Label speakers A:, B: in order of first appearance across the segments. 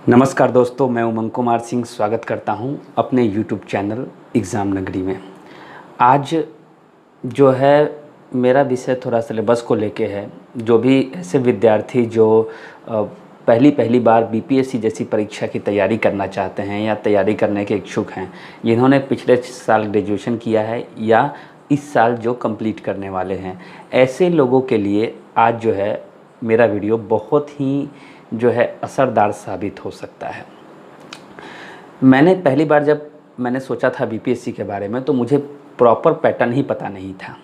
A: नमस्कार दोस्तों, मैं उमंग कुमार सिंह स्वागत करता हूं अपने यूट्यूब चैनल एग्ज़ाम नगरी में। आज जो है मेरा विषय थोड़ा सिलेबस को लेके है। जो भी ऐसे विद्यार्थी जो पहली पहली बार बीपीएससी जैसी परीक्षा की तैयारी करना चाहते हैं या तैयारी करने के इच्छुक हैं, जिन्होंने पिछले साल ग्रेजुएशन किया है या इस साल जो कंप्लीट करने वाले हैं, ऐसे लोगों के लिए आज जो है मेरा वीडियो बहुत ही जो है असरदार साबित हो सकता है। मैंने पहली बार जब मैंने सोचा था बीपीएससी के बारे में, तो मुझे प्रॉपर पैटर्न ही पता नहीं था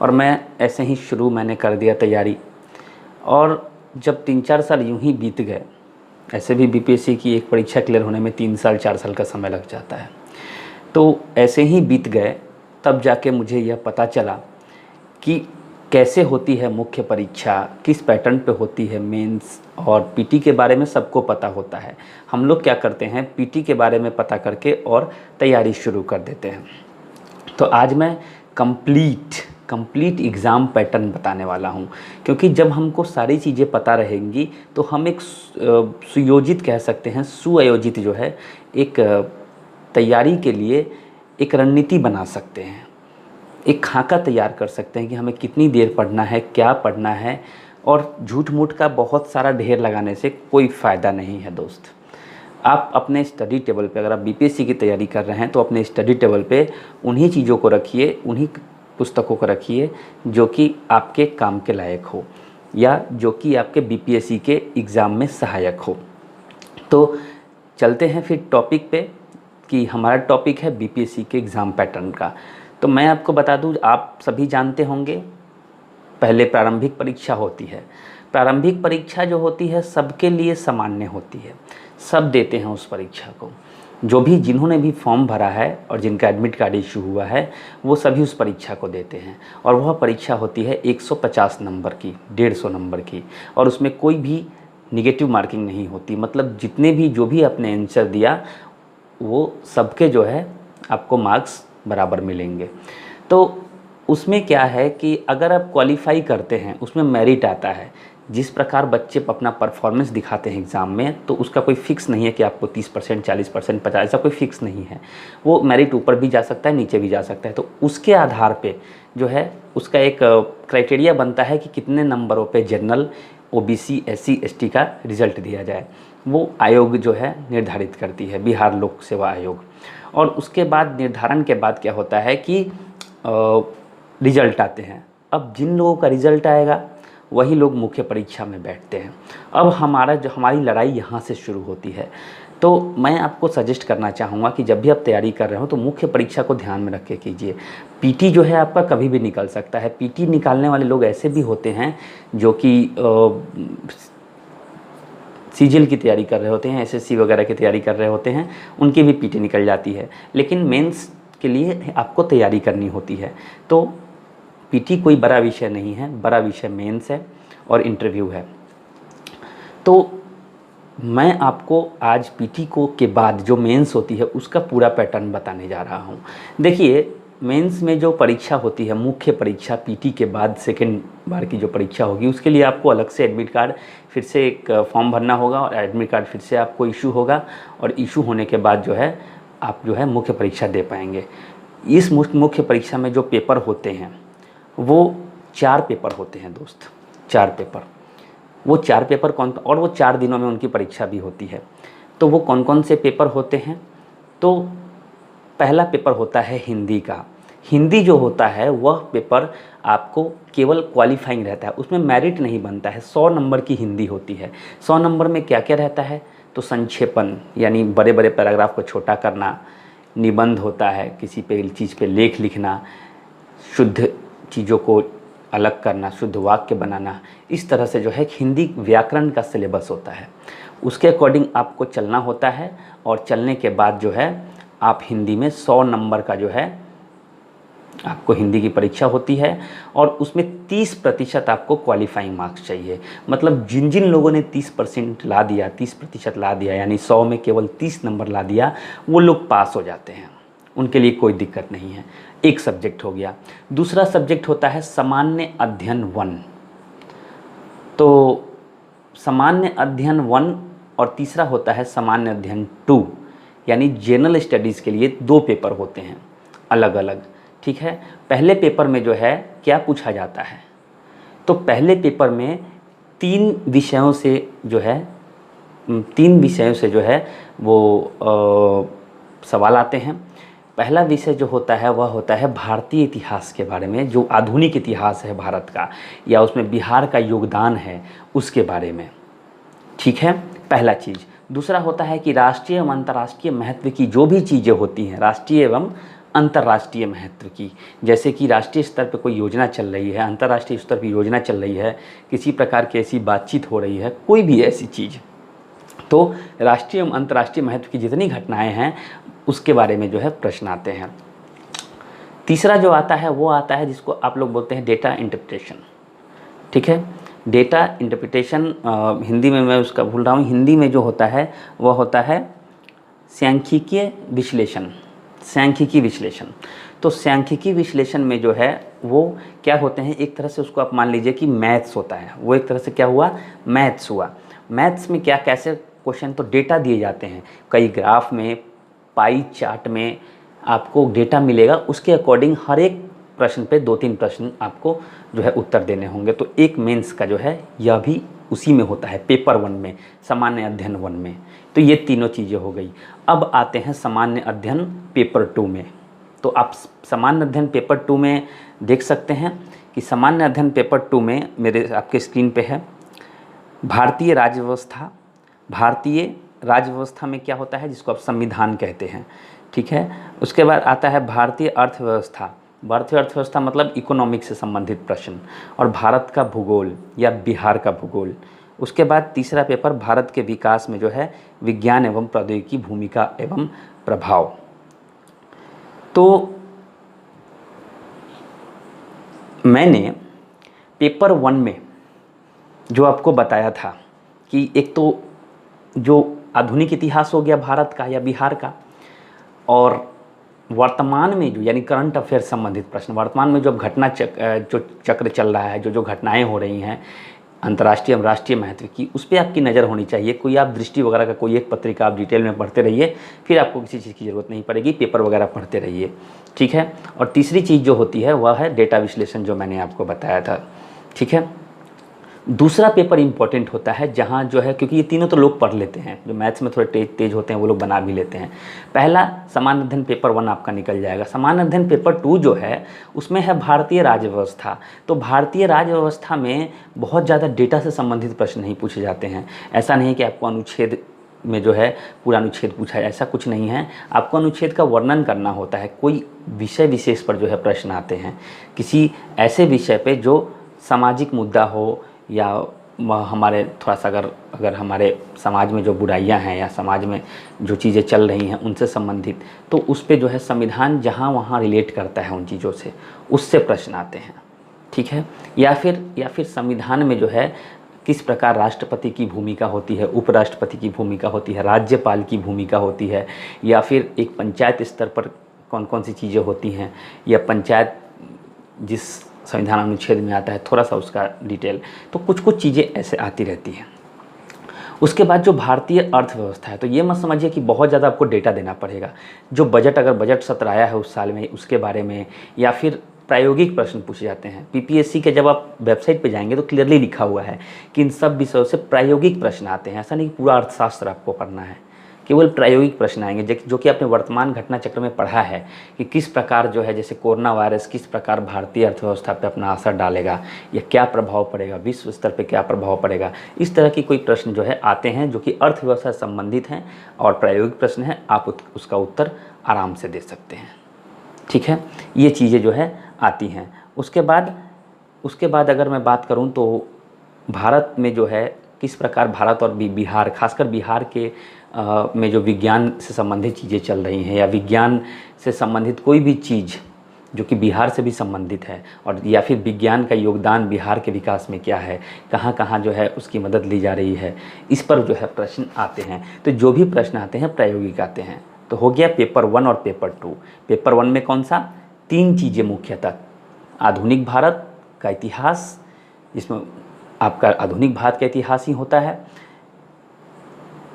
A: और मैं ऐसे ही शुरू मैंने कर दिया तैयारी। और जब 3-4 साल यूं ही बीत गए, ऐसे भी बीपीएससी की एक परीक्षा क्लियर होने में 3 साल 4 साल का समय लग जाता है, तो ऐसे ही बीत गए, तब जाके मुझे यह पता चला कि कैसे होती है मुख्य परीक्षा, किस पैटर्न पे होती है मेंस, और पीटी के बारे में सबको पता होता है। हम लोग क्या करते हैं, पीटी के बारे में पता करके और तैयारी शुरू कर देते हैं। तो आज मैं कंप्लीट एग्ज़ाम पैटर्न बताने वाला हूं, क्योंकि जब हमको सारी चीज़ें पता रहेंगी तो हम एक सुयोजित कह सकते हैं, सुआयोजित जो है एक तैयारी के लिए एक रणनीति बना सकते हैं, एक खाका तैयार कर सकते हैं कि हमें कितनी देर पढ़ना है, क्या पढ़ना है। और झूठ मूठ का बहुत सारा ढेर लगाने से कोई फ़ायदा नहीं है दोस्त। आप अपने स्टडी टेबल पे, अगर आप बीपीएससी की तैयारी कर रहे हैं तो अपने स्टडी टेबल पे उन्हीं चीज़ों को रखिए, उन्हीं पुस्तकों को रखिए जो कि आपके काम के लायक हो या जो कि आपके बीपीएससी के एग्ज़ाम में सहायक हो। तो चलते हैं फिर टॉपिक पे, कि हमारा टॉपिक है बीपीएससी के एग्ज़ाम पैटर्न का। तो मैं आपको बता दूं, आप सभी जानते होंगे, पहले प्रारंभिक परीक्षा होती है। प्रारंभिक परीक्षा जो होती है सबके लिए सामान्य होती है, सब देते हैं उस परीक्षा को। जो भी जिन्होंने भी फॉर्म भरा है और जिनका एडमिट कार्ड इशू हुआ है, वो सभी उस परीक्षा को देते हैं। और वह परीक्षा होती है 150 नंबर की, 150 नंबर की, और उसमें कोई भी निगेटिव मार्किंग नहीं होती। मतलब जितने भी जो भी आपने आंसर दिया वो सबके जो है आपको मार्क्स बराबर मिलेंगे। तो उसमें क्या है कि अगर आप क्वालिफाई करते हैं, उसमें मेरिट आता है। जिस प्रकार बच्चे अपना परफॉर्मेंस दिखाते हैं एग्ज़ाम में, तो उसका कोई फिक्स नहीं है कि आपको 30%, 40%, 50%, ऐसा कोई फिक्स नहीं है। वो मेरिट ऊपर भी जा सकता है, नीचे भी जा सकता है। तो उसके आधार पे जो है उसका एक क्राइटेरिया बनता है कि कितने नंबरों पे जनरल, ओबीसी, एससी, एसटी का रिज़ल्ट दिया जाए। वो आयोग जो है निर्धारित करती है, बिहार लोक सेवा आयोग। और उसके बाद निर्धारण के बाद क्या होता है कि रिज़ल्ट आते हैं। अब जिन लोगों का रिज़ल्ट आएगा वही लोग मुख्य परीक्षा में बैठते हैं। अब हमारी लड़ाई यहाँ से शुरू होती है। तो मैं आपको सजेस्ट करना चाहूँगा कि जब भी आप तैयारी कर रहे हो तो मुख्य परीक्षा को ध्यान में रख के कीजिए। पीटी जो है आपका कभी भी निकल सकता है। पीटी निकालने वाले लोग ऐसे भी होते हैं जो कि सीजीएल की तैयारी कर रहे होते हैं, एसएससी वगैरह की तैयारी कर रहे होते हैं, उनकी भी पीटी निकल जाती है। लेकिन मेंस के लिए आपको तैयारी करनी होती है। तो पीटी कोई बड़ा विषय नहीं है, बड़ा विषय मेंस है और इंटरव्यू है। तो मैं आपको आज पीटी को के बाद जो मेंस होती है उसका पूरा पैटर्न बताने जा रहा हूँ। देखिए, मेंस में जो परीक्षा होती है, मुख्य परीक्षा, पीटी के बाद सेकेंड बार की जो परीक्षा होगी, उसके लिए आपको अलग से एडमिट कार्ड, फिर से एक फॉर्म भरना होगा और एडमिट कार्ड फिर से आपको इशू होगा। और इशू होने के बाद जो है आप जो है मुख्य परीक्षा दे पाएंगे। इस मुख्य परीक्षा में जो पेपर होते हैं वो 4 पेपर होते हैं दोस्त, 4 पेपर। वो 4 पेपर और वो 4 दिनों में उनकी परीक्षा भी होती है। तो वो कौन कौन से पेपर होते हैं? तो पहला पेपर होता है हिंदी का। हिंदी जो होता है वह पेपर आपको केवल क्वालिफाइंग रहता है, उसमें मेरिट नहीं बनता है। 100 नंबर की हिंदी होती है। 100 नंबर में क्या क्या रहता है? तो संक्षेपण, यानी बड़े बड़े पैराग्राफ को छोटा करना, निबंध होता है, किसी पे चीज़ पे लेख लिखना, शुद्ध चीज़ों को अलग करना, शुद्ध वाक्य बनाना। इस तरह से जो है हिंदी व्याकरण का सिलेबस होता है, उसके अकॉर्डिंग आपको चलना होता है। और चलने के बाद जो है आप हिंदी में 100 नंबर का जो है आपको हिंदी की परीक्षा होती है। और उसमें 30% आपको क्वालिफाइंग मार्क्स चाहिए। मतलब जिन जिन लोगों ने 30% ला दिया, 30% ला दिया, यानी 100 में केवल 30 नंबर ला दिया, वो लोग पास हो जाते हैं, उनके लिए कोई दिक्कत नहीं है। एक सब्जेक्ट हो गया। दूसरा सब्जेक्ट होता है सामान्य अध्ययन 1। तो सामान्य अध्ययन 1 और तीसरा होता है सामान्य अध्ययन 2, यानी जनरल स्टडीज़ के लिए 2 पेपर होते हैं अलग अलग। ठीक है, पहले पेपर में जो है क्या पूछा जाता है, तो पहले पेपर में 3 विषयों से जो है वो सवाल आते हैं। पहला विषय जो होता है वह होता है भारतीय इतिहास के बारे में, जो आधुनिक इतिहास है भारत का या उसमें बिहार का योगदान है उसके बारे में। ठीक है, पहला चीज़। दूसरा होता है कि राष्ट्रीय एवं अंतर्राष्ट्रीय महत्व की जो भी चीज़ें होती हैं, राष्ट्रीय एवं अंतर्राष्ट्रीय महत्व की, जैसे कि राष्ट्रीय स्तर पर कोई योजना चल रही है, अंतर्राष्ट्रीय स्तर पर योजना चल रही है, किसी प्रकार की ऐसी बातचीत हो रही है, कोई भी ऐसी चीज़, तो राष्ट्रीय एवं अंतर्राष्ट्रीय महत्व की जितनी घटनाएं हैं उसके बारे में जो है प्रश्न आते हैं। तीसरा जो आता है वो आता है जिसको आप लोग बोलते हैं डेटा इंटरप्रिटेशन। ठीक है, डेटा इंटरप्रिटेशन हिंदी में मैं उसका भूल रहा हूँ, हिंदी में जो होता है वह होता है सांख्यिकीय विश्लेषण। सांख्यिकी विश्लेषण, तो सांख्यिकी विश्लेषण में जो है वो क्या होते हैं, एक तरह से उसको आप मान लीजिए कि मैथ्स होता है, वो एक तरह से क्या हुआ, मैथ्स हुआ। मैथ्स में क्या कैसे क्वेश्चन, तो डेटा दिए जाते हैं, कई ग्राफ में, पाई चार्ट में आपको डेटा मिलेगा, उसके अकॉर्डिंग हर एक प्रश्न पे 2-3 प्रश्न आपको जो है उत्तर देने होंगे। तो एक मेंस का जो है यह भी उसी में होता है, पेपर 1 में, सामान्य अध्ययन 1 में। तो ये तीनों चीज़ें हो गई। अब आते हैं सामान्य अध्ययन पेपर 2 में। तो आप सामान्य अध्ययन पेपर 2 में देख सकते हैं कि सामान्य अध्ययन पेपर 2 में मेरे आपके स्क्रीन पे है भारतीय राज्य व्यवस्था। भारतीय राज्य व्यवस्था में क्या होता है, जिसको आप संविधान कहते हैं। ठीक है, उसके बाद आता है भारतीय अर्थव्यवस्था। भारतीय अर्थव्यवस्था मतलब इकोनॉमिक से संबंधित प्रश्न, और भारत का भूगोल या बिहार का भूगोल। उसके बाद तीसरा पेपर भारत के विकास में जो है विज्ञान एवं प्रौद्योगिकी भूमिका एवं प्रभाव। तो मैंने पेपर 1 में जो आपको बताया था कि एक तो जो आधुनिक इतिहास हो गया भारत का या बिहार का, और वर्तमान में जो यानी करंट अफेयर संबंधित प्रश्न, वर्तमान में जो घटना जो चक्र चल रहा है, जो घटनाएं हो रही हैं अंतर्राष्ट्रीय एवं राष्ट्रीय महत्व की, उस पर आपकी नज़र होनी चाहिए। कोई आप दृष्टि वगैरह का कोई एक पत्रिका आप डिटेल में पढ़ते रहिए, फिर आपको किसी चीज़ की ज़रूरत नहीं पड़ेगी, पेपर वगैरह पढ़ते रहिए। ठीक है, और तीसरी चीज़ जो होती है वह है डेटा विश्लेषण, जो मैंने आपको बताया था। ठीक है, दूसरा पेपर इंपॉर्टेंट होता है जहाँ जो है, क्योंकि ये तीनों तो लोग पढ़ लेते हैं, जो मैथ्स में थोड़े तेज होते हैं वो लोग बना भी लेते हैं। पहला सामान्य अध्ययन पेपर 1 आपका निकल जाएगा। सामान्य अध्ययन पेपर 2 जो है उसमें है भारतीय राज्य व्यवस्था। तो भारतीय राज्य व्यवस्था में बहुत ज़्यादा डेटा से संबंधित प्रश्न नहीं पूछे जाते हैं। ऐसा नहीं कि आपको अनुच्छेद में जो है पूरा अनुच्छेद पूछा है, ऐसा कुछ नहीं है। आपको अनुच्छेद का वर्णन करना होता है, कोई विषय विशेष पर जो है प्रश्न आते हैं, किसी ऐसे विषय पे जो सामाजिक मुद्दा हो या हमारे थोड़ा सा अगर हमारे समाज में जो बुराइयां हैं या समाज में जो चीज़ें चल रही हैं उनसे संबंधित, तो उस पे जो है संविधान जहाँ वहाँ रिलेट करता है उन चीज़ों से, उससे प्रश्न आते हैं। ठीक है, या फिर संविधान में जो है किस प्रकार राष्ट्रपति की भूमिका होती है, उपराष्ट्रपति की भूमिका होती है, राज्यपाल की भूमिका होती है, या फिर एक पंचायत स्तर पर कौन कौन सी चीज़ें होती हैं, या पंचायत जिस संविधान अनुच्छेद में आता है थोड़ा सा उसका डिटेल, तो कुछ चीज़ें ऐसे आती रहती हैं। उसके बाद जो भारतीय अर्थव्यवस्था है, तो ये मत समझिए कि बहुत ज़्यादा आपको डेटा देना पड़ेगा। जो अगर बजट सत्र आया है उस साल में उसके बारे में, या फिर प्रायोगिक प्रश्न पूछे जाते हैं। पीपीएससी के जब आप वेबसाइट पे जाएंगे तो क्लियरली लिखा हुआ है कि इन सब विषयों से प्रायोगिक प्रश्न आते हैं। ऐसा नहीं पूरा अर्थशास्त्र आपको पढ़ना है, केवल प्रायोगिक प्रश्न आएंगे जो कि आपने वर्तमान घटना चक्र में पढ़ा है कि किस प्रकार जो है, जैसे कोरोना वायरस किस प्रकार भारतीय अर्थव्यवस्था पे अपना असर डालेगा या क्या प्रभाव पड़ेगा, विश्व स्तर पे क्या प्रभाव पड़ेगा। इस तरह की कोई प्रश्न जो है आते हैं जो कि अर्थव्यवस्था से संबंधित हैं और प्रायोगिक प्रश्न हैं, आप उसका उत्तर आराम से दे सकते हैं। ठीक है, ये चीज़ें जो है आती हैं। उसके बाद अगर मैं बात करूँ तो भारत में जो है किस प्रकार भारत और बिहार, खासकर बिहार के में जो विज्ञान से संबंधित चीज़ें चल रही हैं या विज्ञान से संबंधित कोई भी चीज़ जो कि बिहार से भी संबंधित है, और या फिर विज्ञान का योगदान बिहार के विकास में क्या है, कहाँ कहाँ जो है उसकी मदद ली जा रही है, इस पर जो है प्रश्न आते हैं। तो जो भी प्रश्न आते हैं प्रायोगिक आते हैं। तो हो गया पेपर 1 और पेपर 2। पेपर 1 में कौन सा, 3 चीज़ें मुख्यतः, आधुनिक भारत का इतिहास, जिसमें आपका आधुनिक भारत का इतिहास ही होता है,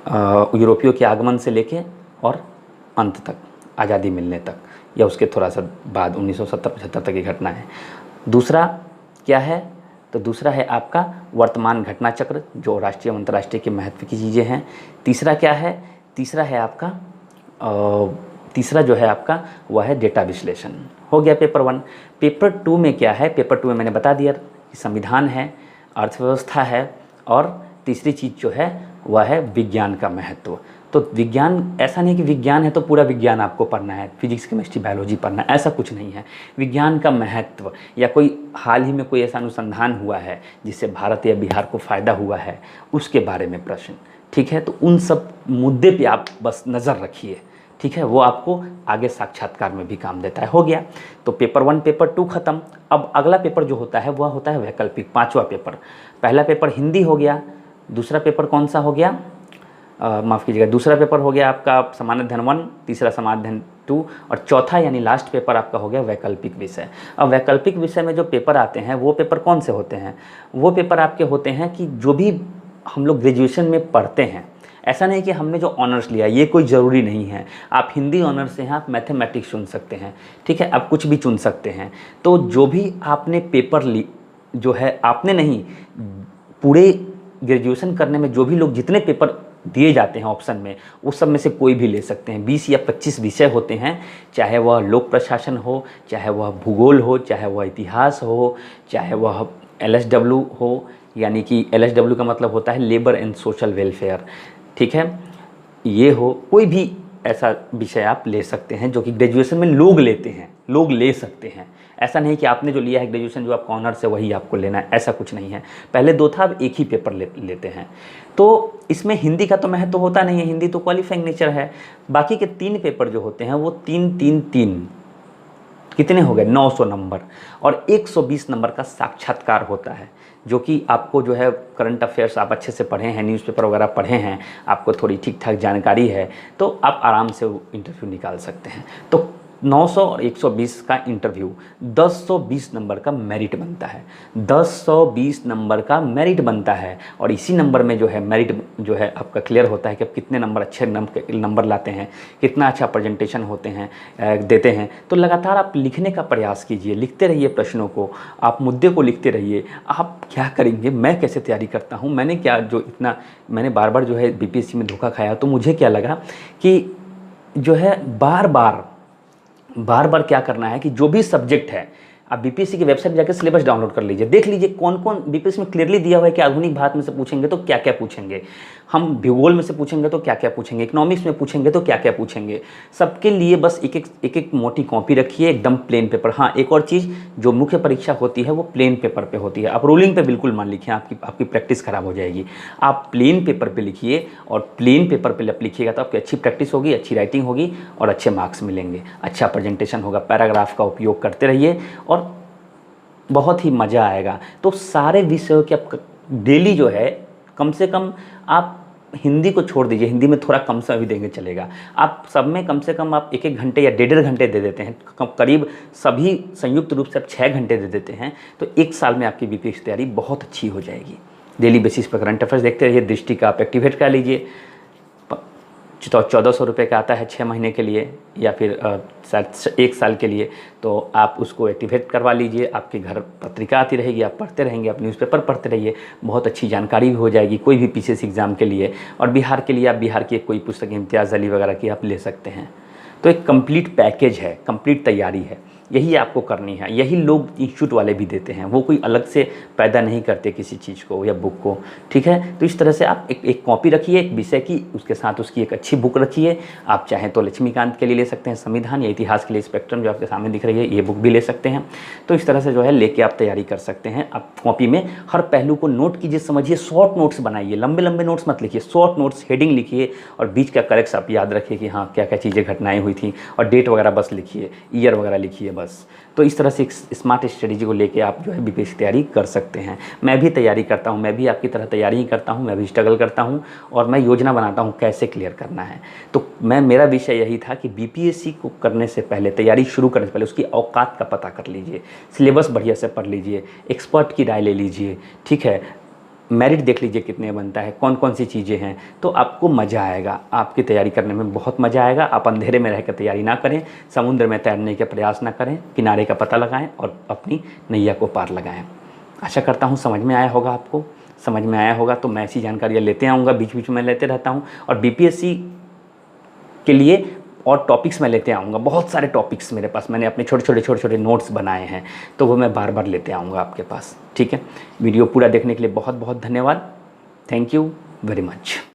A: यूरोपियों के आगमन से लेके और अंत तक, आज़ादी मिलने तक, या उसके थोड़ा सा बाद 1970-75 तक की घटना है। दूसरा क्या है, तो दूसरा है आपका वर्तमान घटना चक्र, जो राष्ट्रीय अंतर्राष्ट्रीय के महत्व की चीज़ें हैं। तीसरा क्या है, तीसरा है आपका तीसरा जो है आपका वह है डेटा विश्लेषण। हो गया पेपर 1। पेपर 2 में क्या है, पेपर 2 में मैंने बता दिया कि संविधान है, अर्थव्यवस्था है, और तीसरी चीज़ जो है वह है विज्ञान का महत्व। तो विज्ञान, ऐसा नहीं कि विज्ञान है तो पूरा विज्ञान आपको पढ़ना है, फिजिक्स केमिस्ट्री बायोलॉजी पढ़ना है, ऐसा कुछ नहीं है। विज्ञान का महत्व, या कोई हाल ही में कोई ऐसा अनुसंधान हुआ है जिससे भारत या बिहार को फ़ायदा हुआ है, उसके बारे में प्रश्न, ठीक है। तो उन सब मुद्दे पे आप बस नज़र रखिए, ठीक है, वो आपको आगे साक्षात्कार में भी काम देता है। हो गया, तो पेपर 1 पेपर 2 ख़त्म। अब अगला पेपर जो होता है वह होता है वैकल्पिक, 5वां पेपर। पहला पेपर हिंदी हो गया, दूसरा पेपर कौन सा हो गया, माफ़ कीजिएगा, दूसरा पेपर हो गया आपका सामान्य अध्ययन 1, तीसरा सामान्य अध्ययन 2, और चौथा यानी लास्ट पेपर आपका हो गया वैकल्पिक विषय। अब वैकल्पिक विषय में जो पेपर आते हैं वो पेपर कौन से होते हैं, वो पेपर आपके होते हैं कि जो भी हम लोग ग्रेजुएशन में पढ़ते हैं, ऐसा नहीं कि हमने जो ऑनर्स लिया ये कोई ज़रूरी नहीं है। आप हिंदी ऑनर्स से हैं, आप मैथमेटिक्स चुन सकते हैं, ठीक है, आप कुछ भी चुन सकते हैं। तो जो भी आपने पेपर ली, जो है आपने नहीं, पूरे ग्रेजुएशन करने में जो भी लोग जितने पेपर दिए जाते हैं ऑप्शन में, उस सब में से कोई भी ले सकते हैं। 20 या 25 विषय होते हैं, चाहे वह लोक प्रशासन हो, चाहे वह भूगोल हो, चाहे वह इतिहास हो, चाहे वह LSW हो, यानी कि LSW का मतलब होता है लेबर एंड सोशल वेलफेयर, ठीक है, ये हो, कोई भी ऐसा विषय आप ले सकते हैं जो कि ग्रेजुएशन में लोग लेते हैं, लोग ले सकते हैं। ऐसा नहीं कि आपने जो लिया है ग्रेजुएशन, जो आपका ऑनर्स है वही आपको लेना है, ऐसा कुछ नहीं है। पहले 2 था, अब एक ही पेपर लेते हैं। तो इसमें हिंदी का तो महत्व तो होता नहीं है, हिंदी तो क्वालिफाइंग नेचर है। बाकी के 3 पेपर जो होते हैं वो 3-3-3 कितने हो गए, 900 नंबर, और 120 नंबर का साक्षात्कार होता है, जो कि आपको जो है करंट अफेयर्स आप अच्छे से पढ़े हैं, न्यूज़पेपर वगैरह पढ़े हैं, आपको थोड़ी ठीक ठाक जानकारी है, तो आप आराम से इंटरव्यू निकाल सकते हैं। तो 900 और 120 का इंटरव्यू, 1020 नंबर का मेरिट बनता है, 1020 नंबर का मेरिट बनता है। और इसी नंबर में जो है मेरिट जो है आपका क्लियर होता है कि आप कितने नंबर, अच्छे नंबर लाते हैं, कितना अच्छा प्रेजेंटेशन होते हैं, देते हैं। तो लगातार आप लिखने का प्रयास कीजिए, लिखते रहिए प्रश्नों को, आप मुद्दे को लिखते रहिए। आप क्या करेंगे, मैं कैसे तैयारी करता हूँ, मैंने क्या जो इतना मैंने बार बार जो है BPSC में धोखा खाया, तो मुझे क्या लगा कि जो है बार बार क्या करना है कि जो भी सब्जेक्ट है, आप BPSC की वेबसाइट जाकर सिलेबस डाउनलोड कर लीजिए, देख लीजिए कौन कौन BPSC में क्लियरली दिया हुआ है कि आधुनिक भारत में से पूछेंगे तो क्या क्या पूछेंगे, हम भूगोल में से पूछेंगे तो क्या क्या पूछेंगे, इकोनॉमिक्स में पूछेंगे तो क्या क्या पूछेंगे। सबके लिए बस एक मोटी कॉपी रखिए, एकदम प्लेन पेपर। हाँ, एक और चीज़, जो मुख्य परीक्षा होती है वो प्लेन पेपर पे होती है। आप रोलिंग पे बिल्कुल मान लिखिए, आपकी प्रैक्टिस खराब हो जाएगी। आप प्लेन पेपर पे लिखिए, और प्लेन पेपर पे लिखिएगा तो आपकी अच्छी प्रैक्टिस होगी, अच्छी राइटिंग होगी, और अच्छे मार्क्स मिलेंगे, अच्छा प्रेजेंटेशन होगा। पैराग्राफ का उपयोग करते रहिए और बहुत ही मज़ा आएगा। तो सारे विषयों के आप डेली जो है, कम से कम आप हिंदी को छोड़ दीजिए, हिंदी में थोड़ा कम समय भी देंगे चलेगा, आप सब में कम से कम आप 1-1 घंटे या 1.5 घंटे दे देते हैं, करीब सभी संयुक्त रूप से आप 6 घंटे दे देते हैं, तो 1 साल में आपकी BPSC की तैयारी बहुत अच्छी हो जाएगी। डेली बेसिस पर करंट अफेयर्स देखते रहिए। दृष्टि का आप एक्टिवेट कर लीजिए, 1400 रुपये का आता है 6 महीने के लिए, या फिर शायद 1 साल के लिए, तो आप उसको एक्टिवेट करवा लीजिए। आपके घर पत्रिका आती रहेगी, आप पढ़ते रहेंगे, आप न्यूज़पेपर पढ़ते रहिए, बहुत अच्छी जानकारी भी हो जाएगी कोई भी PCS एग्ज़ाम के लिए। और बिहार के लिए आप बिहार की कोई पुस्तक इम्तियाज़ अली वगैरह की आप ले सकते हैं। तो एक कंप्लीट पैकेज है, कंप्लीट तैयारी है, यही आपको करनी है। यही लोग इंस्टीट्यूट वाले भी देते हैं, वो कोई अलग से पैदा नहीं करते किसी चीज़ को या बुक को, ठीक है। तो इस तरह से आप एक कॉपी रखिए एक विषय की, उसके साथ उसकी एक अच्छी बुक रखिए। आप चाहें तो लक्ष्मीकांत के लिए ले सकते हैं संविधान, या इतिहास के लिए स्पेक्ट्रम जो आपके सामने दिख रही है, ये बुक भी ले सकते हैं। तो इस तरह से जो है लेके आप तैयारी कर सकते हैं। आप कॉपी में हर पहलू को नोट कीजिए, समझिए, शॉर्ट नोट्स बनाइए, लंबे लंबे नोट्स मत लिखिए, शॉर्ट नोट्स, हेडिंग लिखिए, और बीच का करेक्ट्स आप याद रखिए कि हाँ क्या क्या चीज़ें घटनाएँ हुई थी, और डेट वगैरह बस लिखिए, ईयर वगैरह लिखिए बस। तो इस तरह से एक स्मार्ट स्ट्रेटेजी को लेके आप जो है BPSC की तैयारी कर सकते हैं। मैं भी तैयारी करता हूँ, मैं भी आपकी तरह तैयारी ही करता हूँ, मैं भी स्ट्रगल करता हूँ, और मैं योजना बनाता हूँ कैसे क्लियर करना है। तो मेरा विषय यही था कि BPSC को करने से पहले, तैयारी शुरू करने से पहले उसकी औकात का पता कर लीजिए, सिलेबस बढ़िया से पढ़ लीजिए, एक्सपर्ट की राय ले लीजिए, ठीक है। मेरिट देख लीजिए कितने बनता है, कौन कौन सी चीज़ें हैं, तो आपको मज़ा आएगा, आपकी तैयारी करने में बहुत मज़ा आएगा। आप अंधेरे में रहकर तैयारी ना करें, समुद्र में तैरने के प्रयास ना करें, किनारे का पता लगाएं और अपनी नैया को पार लगाएं। आशा करता हूँ समझ में आया होगा आपको। समझ में आया होगा तो मैं ऐसी जानकारियाँ लेते आऊँगा, बीच बीच में लेते रहता हूँ। और बीपीएससी के लिए और टॉपिक्स मैं लेते आऊँगा, बहुत सारे टॉपिक्स मेरे पास, मैंने अपने छोटे छोटे नोट्स बनाए हैं, तो वो मैं बार बार लेते आऊँगा आपके पास। ठीक है, वीडियो पूरा देखने के लिए बहुत बहुत धन्यवाद। Thank you very much.